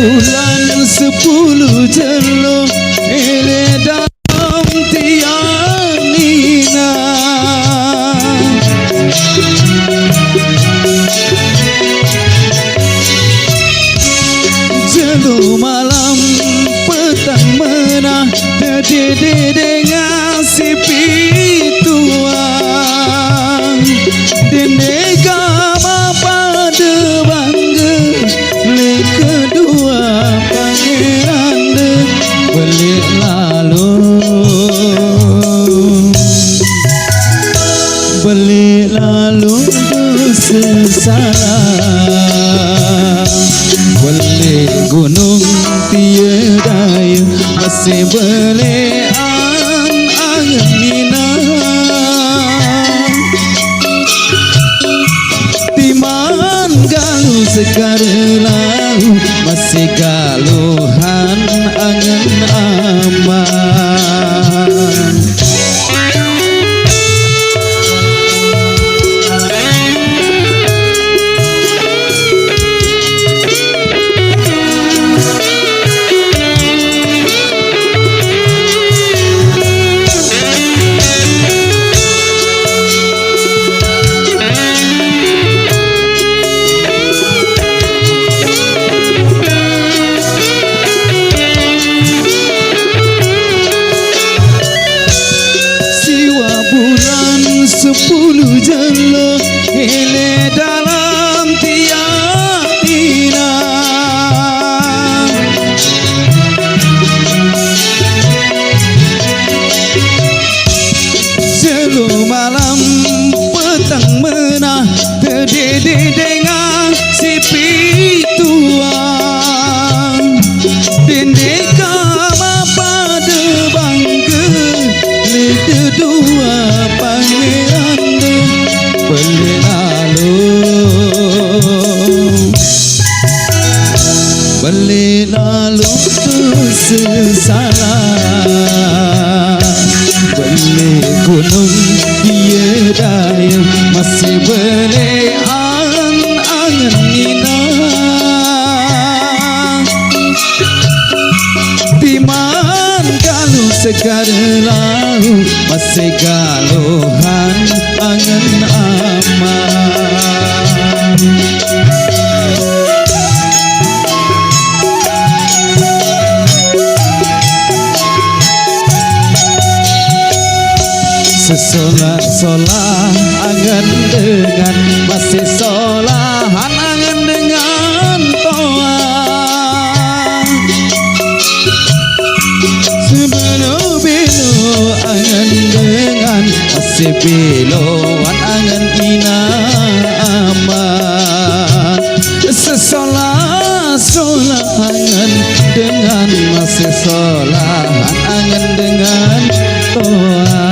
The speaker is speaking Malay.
bulan 10 jelo ele dalam tianina jelo malam petang menah dede dengan si pituang dende kama pada bangga le kedua pangeran de balik lalu sesalah balik gunung tiada masih balik angin minang timan galuh sekarang masih galuhan angin aman bulan 10 jelo ele dalam tianina jelo malam petang menah terdede dengan si pituang dende kama pada bangga le kedua pangeran de balik lalu sesalah balik gunung tiada masih balik angin minang timan galuh sekarang masih galuhan angin aman sesolah-solah angan dengan masih solahan angan dengan toa sebelo-belo angan dengan masih beloan angan ina aman sesolah-solah angan dengan masih solahan angan dengan toa